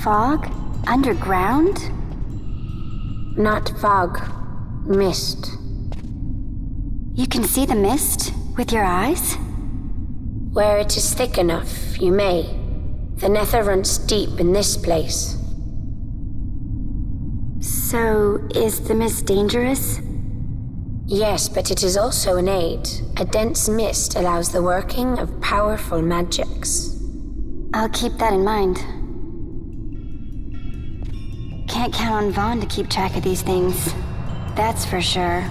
Fog? Underground? Not fog. Mist. You can see the mist with your eyes? Where it is thick enough, you may. The nether runs deep in this place. So, is the mist dangerous? Yes, but it is also an aid. A dense mist allows the working of powerful magics. I'll keep that in mind. Can't count on Vaughn to keep track of these things. That's for sure.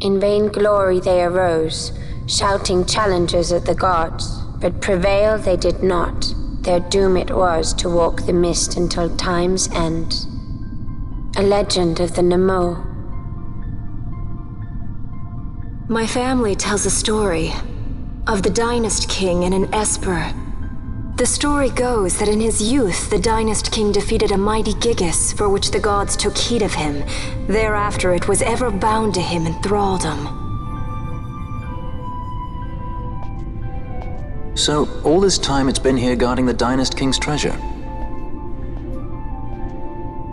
In vain glory they arose, shouting challenges at the gods, but prevail they did not. Their doom it was to walk the mist until time's end. A legend of the Nemo. My family tells a story of the Dynast King and an Esper. The story goes that in his youth, the Dynast King defeated a mighty Gigas, for which the gods took heed of him. Thereafter it was ever bound to him in thraldom. So, all this time it's been here guarding the Dynast King's treasure?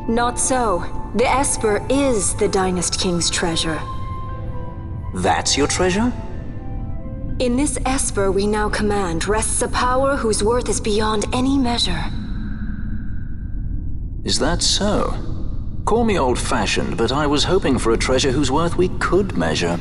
Not so. The Esper is the Dynast King's treasure. That's your treasure? In this Esper we now command rests a power whose worth is beyond any measure. Is that so? Call me old-fashioned, but I was hoping for a treasure whose worth we could measure.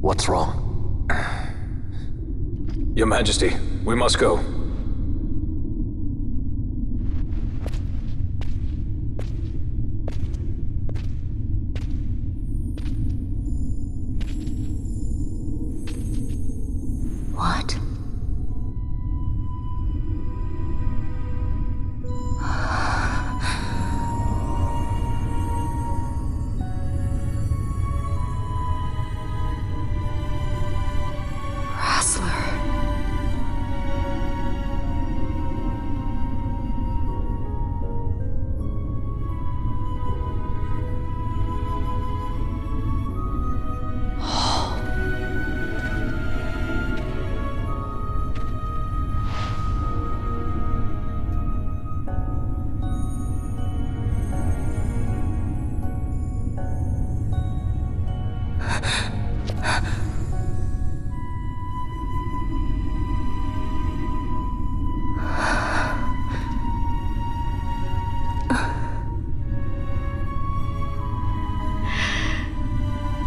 What's wrong? Your Majesty, we must go. What?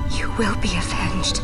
You will be avenged.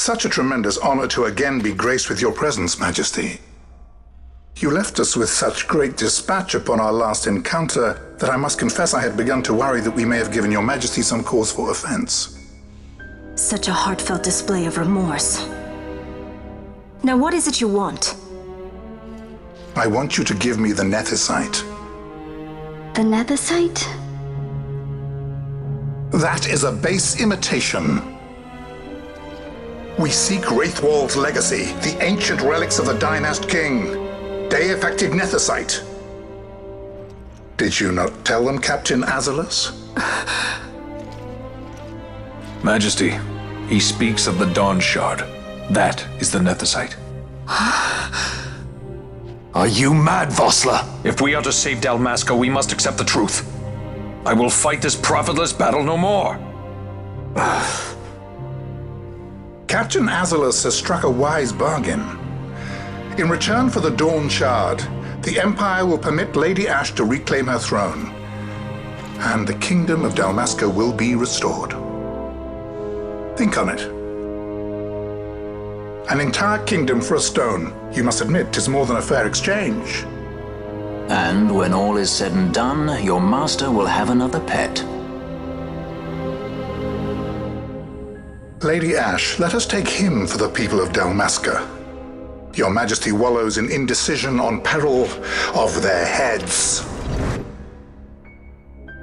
such a tremendous honor to again be graced with your presence, Majesty. You left us with such great dispatch upon our last encounter that I must confess I had begun to worry that we may have given your Majesty some cause for offense. Such a heartfelt display of remorse. Now what is it you want? I want you to give me the Nethicite. The Nethicite? That is a base imitation. We seek Wraithwald's legacy, the ancient relics of the Dynast King. Day-affected Nethicite. Did you not tell them, Captain Azalus? Majesty, he speaks of the Dawn Shard. That is the Nethicite. Are you mad, Vossler? If we are to save Dalmasca, we must accept the truth. I will fight this profitless battle no more. Captain Azalus has struck a wise bargain. In return for the Dawn Shard, the Empire will permit Lady Ash to reclaim her throne, and the Kingdom of Dalmasca will be restored. Think on it. An entire kingdom for a stone. You must admit, 'tis more than a fair exchange. And when all is said and done, your master will have another pet. Lady Ash, let us take him for the people of Dalmasca. Your Majesty wallows in indecision on peril of their heads.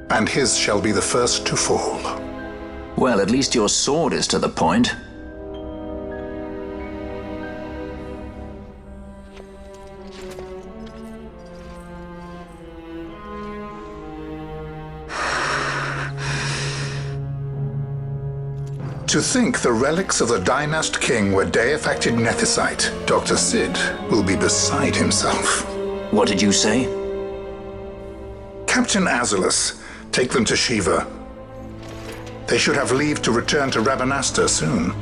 And his shall be the first to fall. Well, at least your sword is to the point. To think the relics of the Dynast King were day-affected Nethicite, Dr. Sid will be beside himself. What did you say? Captain Azalus, take them to Shiva. They should have leave to return to Rabanasta soon.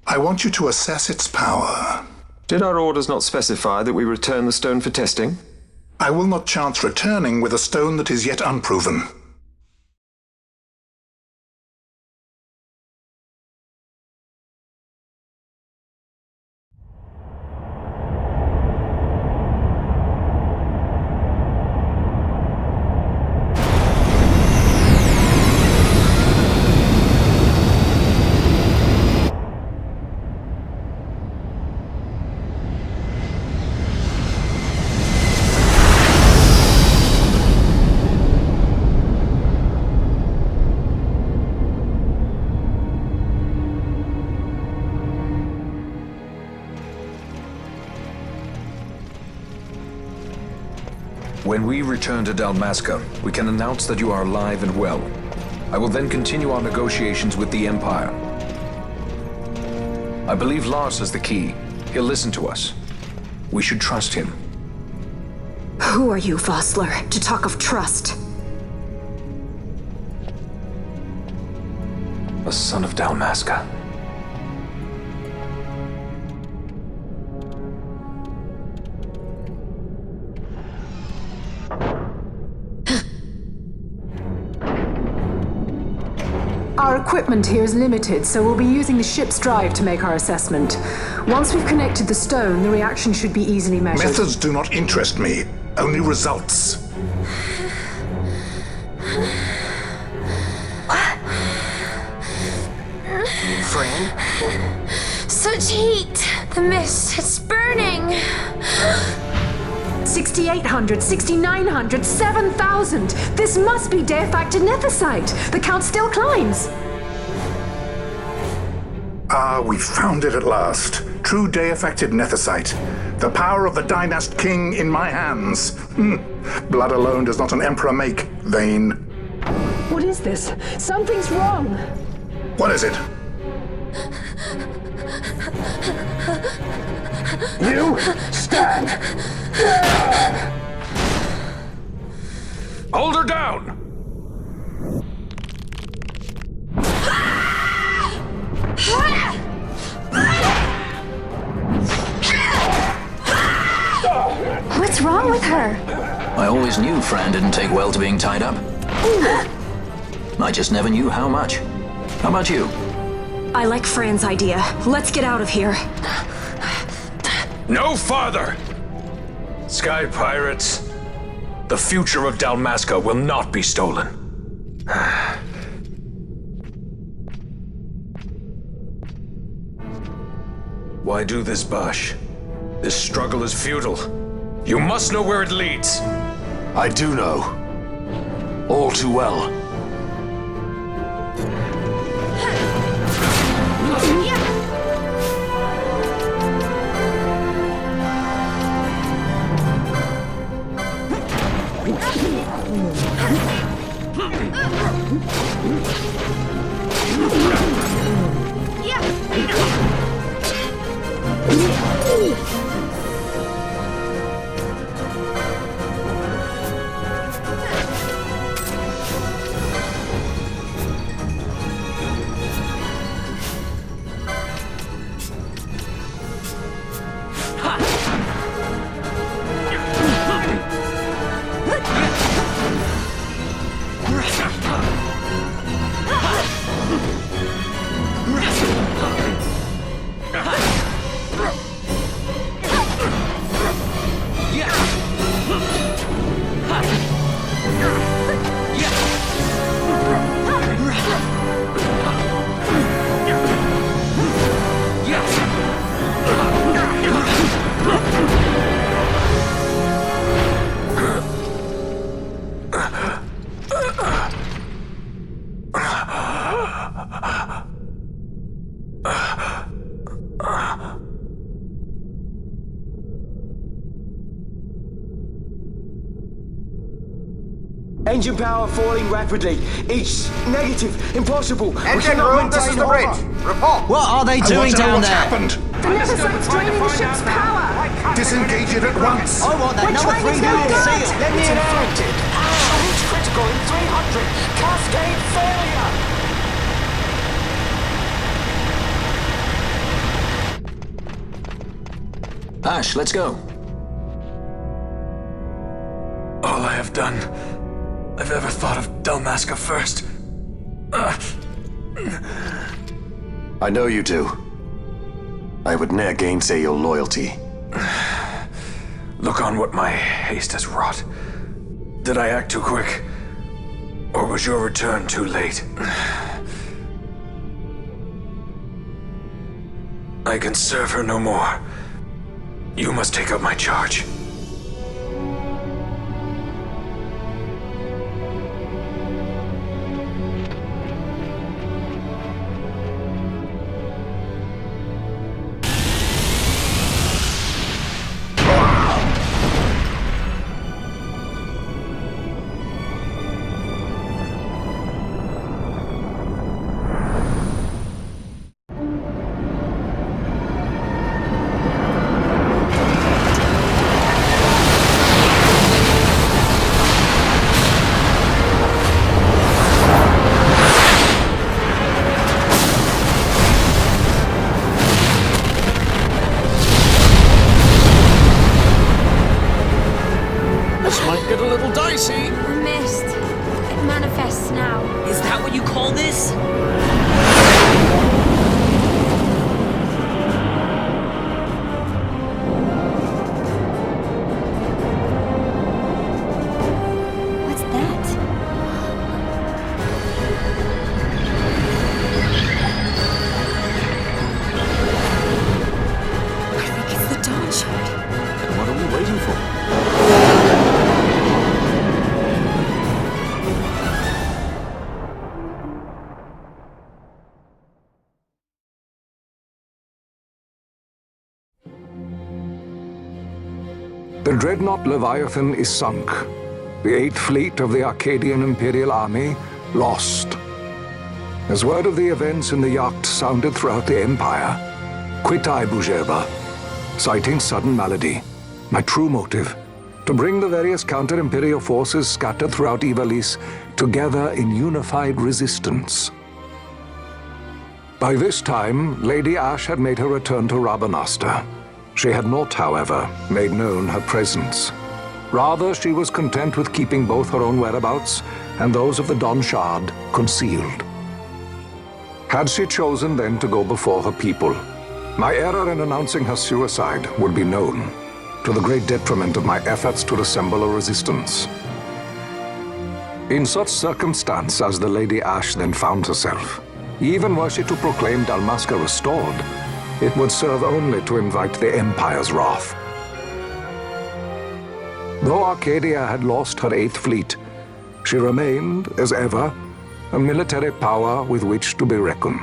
I want you to assess its power. Did our orders not specify that we return the stone for testing? I will not chance returning with a stone that is yet unproven. When we return to Dalmasca, we can announce that you are alive and well. I will then continue our negotiations with the Empire. I believe Lars has the key. He'll listen to us. We should trust him. Who are you, Vossler, to talk of trust? A son of Dalmasca. Our equipment here is limited, so we'll be using the ship's drive to make our assessment. Once we've connected the stone, the reaction should be easily measured. Methods do not interest me, only results. Friend? Such heat! The mist, it's burning! 6,800, 6,900, 7,000! This must be day-affected nethicite! The count still climbs! Ah, we found it at last. True day-affected nethicite. The power of the Dynast King in my hands. Blood alone does not an emperor make, vain. What is this? Something's wrong! What is it? You stand! Hold her down! What's wrong with her? I always knew Fran didn't take well to being tied up. I just never knew how much. How about you? I like Fran's idea. Let's get out of here. No farther! Sky Pirates, the future of Dalmasca will not be stolen. Why do this, Bash? This struggle is futile. You must know where it leads. I do know. All too well. Engine power falling rapidly. Each negative. Impossible. Engine room, this is the bridge. Report. What are they doing down there? Happened? The Neversite's draining the ship's power! Disengage it at once. I want that number 3 million seal. Let me in. It's critical in 300. Cascade failure. Ash, let's go. All I have done, I've ever thought of Dalmasca first. I know you do. I would ne'er gainsay your loyalty. Look on what my haste has wrought. Did I act too quick? Or was your return too late? I can serve her no more. You must take up my charge. Get a little dicey. The mist. It manifests now. Is that what you call this? What's that? I think it's the Dawn Shard. Then what are we waiting for? The dreadnought Leviathan is sunk. The 8th Fleet of the Arcadian Imperial Army lost. As word of the events in the yacht sounded throughout the Empire, quit I Bujeba, citing sudden malady. My true motive, to bring the various counter-imperial forces scattered throughout Ivalice together in unified resistance. By this time, Lady Ash had made her return to Rabanastre. She had not, however, made known her presence. Rather, she was content with keeping both her own whereabouts and those of the Don Shard concealed. Had she chosen then to go before her people, my error in announcing her suicide would be known, to the great detriment of my efforts to assemble a resistance. In such circumstance as the Lady Ash then found herself, even were she to proclaim Dalmasca restored, it would serve only to invite the Empire's wrath. Though Arcadia had lost her 8th fleet, she remained, as ever, a military power with which to be reckoned.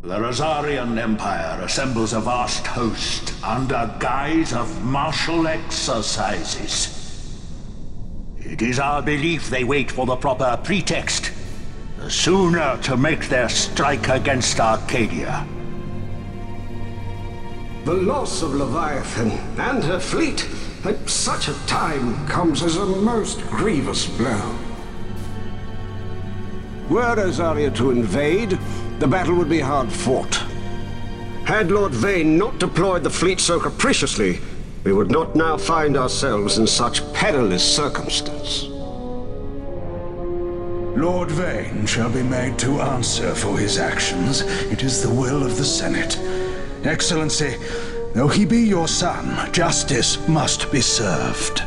The Rosarian Empire assembles a vast host under guise of martial exercises. It is our belief they wait for the proper pretext, the sooner to make their strike against Arcadia. The loss of Leviathan and her fleet at such a time comes as a most grievous blow. Were Rosaria to invade, the battle would be hard fought. Had Lord Vane not deployed the fleet so capriciously, we would not now find ourselves in such perilous circumstance. Lord Vane shall be made to answer for his actions. It is the will of the Senate. Excellency, though he be your son, justice must be served.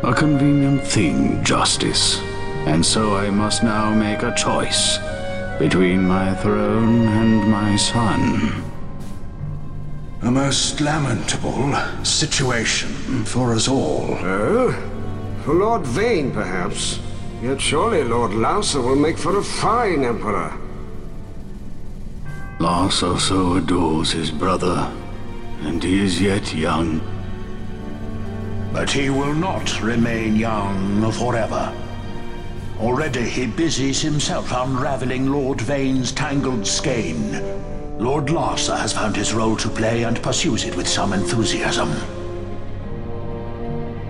A convenient thing, justice. And so I must now make a choice between my throne and my son. A most lamentable situation for us all. Oh? For Lord Vane, perhaps. Yet surely Lord Lauser will make for a fine emperor. Lauser so adores his brother, and he is yet young. But he will not remain young forever. Already he busies himself unraveling Lord Vane's tangled skein. Lord Larsa has found his role to play and pursues it with some enthusiasm.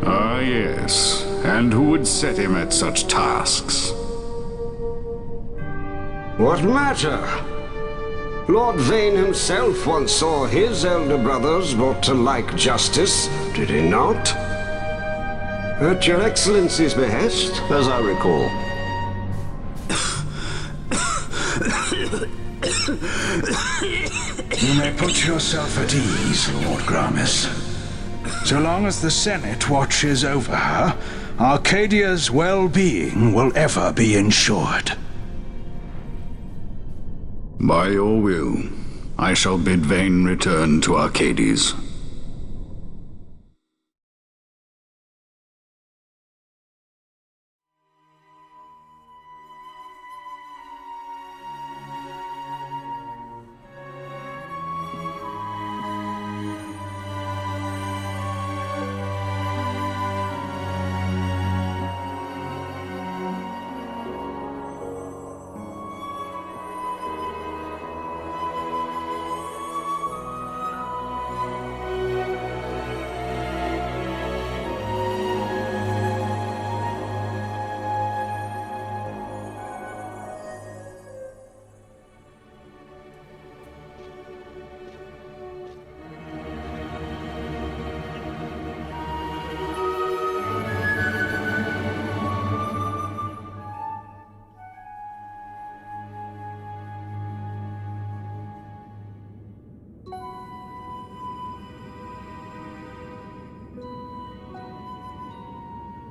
Ah, yes. And who would set him at such tasks? What matter? Lord Vane himself once saw his elder brothers brought to like justice, did he not? At your Excellency's behest, as I recall. You may put yourself at ease, Lord Gramis. So long as the Senate watches over her, Arcadia's well-being will ever be ensured. By your will, I shall bid Vane return to Arcades.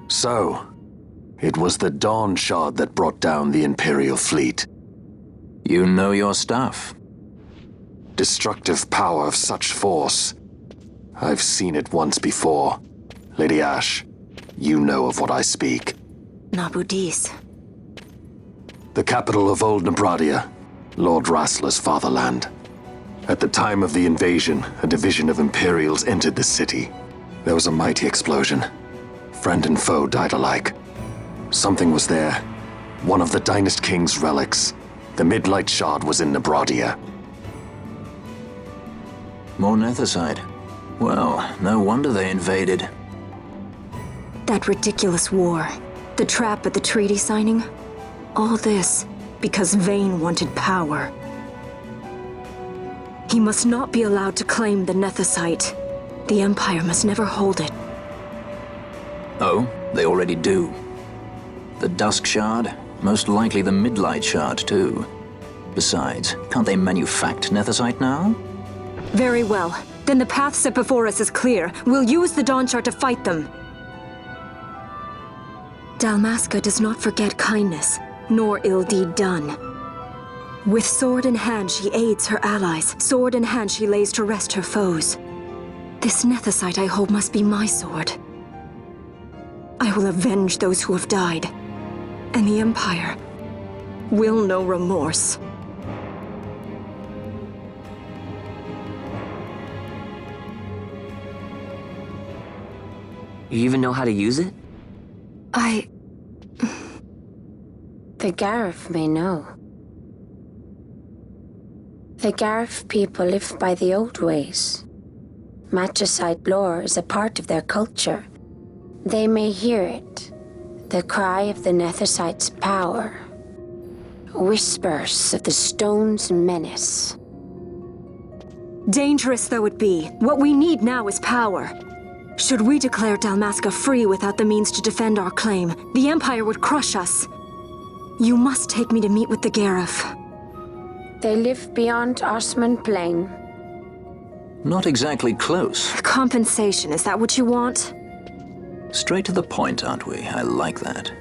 So, it was the Dawn Shard that brought down the Imperial fleet. You know your stuff. Destructive power of such force. I've seen it once before. Lady Ash, you know of what I speak. Nabudis. The capital of Old Nebradia, Lord Rassler's fatherland. At the time of the invasion, a division of Imperials entered the city. There was a mighty explosion. Friend and foe died alike. Something was there. One of the Dynast King's relics. The Midlight Shard was in Nebradia. More Nethicite. Well, no wonder they invaded. That ridiculous war. The trap at the treaty signing. All this because Vayne wanted power. He must not be allowed to claim the Nethicite. The Empire must never hold it. Oh, they already do. The Dusk Shard? Most likely the Midlight Shard, too. Besides, can't they manufacture Nethicite now? Very well. Then the path set before us is clear. We'll use the Dawn Shard to fight them. Dalmasca does not forget kindness, nor ill deed done. With sword in hand, she aids her allies. Sword in hand, she lays to rest her foes. This Nethicite I hold must be my sword. I will avenge those who have died. And the Empire will know remorse. You even know how to use it? The Garif may know. The Garif people live by the old ways. Matricide lore is a part of their culture. They may hear it, the cry of the Nethicite's power. Whispers of the stone's menace. Dangerous though it be, what we need now is power. Should we declare Dalmasca free without the means to defend our claim, the Empire would crush us. You must take me to meet with the Garif. They live beyond Osman Plain. Not exactly close. Compensation, is that what you want? Straight to the point, aren't we? I like that.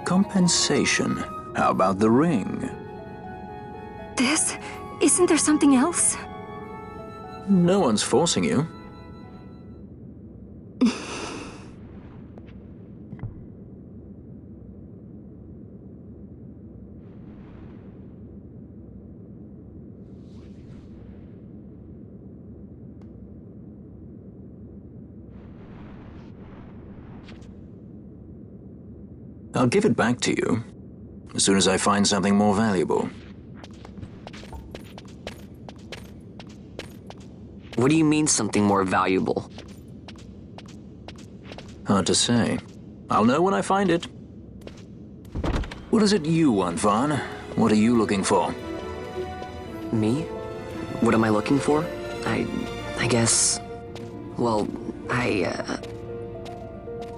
Compensation. How about the ring? This? Isn't there something else? No one's forcing you. I'll give it back to you as soon as I find something more valuable. What do you mean something more valuable? Hard to say. I'll know when I find it. What is it you want, Vaughn? What are you looking for? Me? What am I looking for? I guess... Well,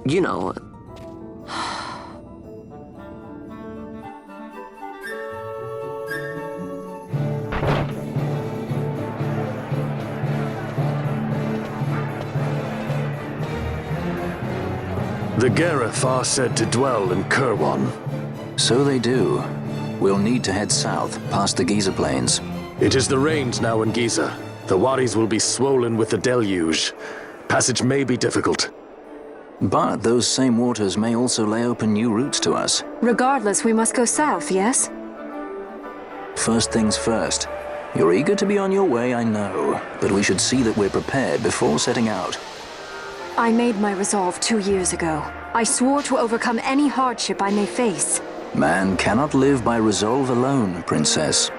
you know... The Garif are said to dwell in Kirwan. So they do. We'll need to head south, past the Giza Plains. It is the rains now in Giza. The wadis will be swollen with the deluge. Passage may be difficult. But those same waters may also lay open new routes to us. Regardless, we must go south, yes? First things first. You're eager to be on your way, I know. But we should see that we're prepared before setting out. I made my resolve 2 years ago. I swore to overcome any hardship I may face. Man cannot live by resolve alone, Princess.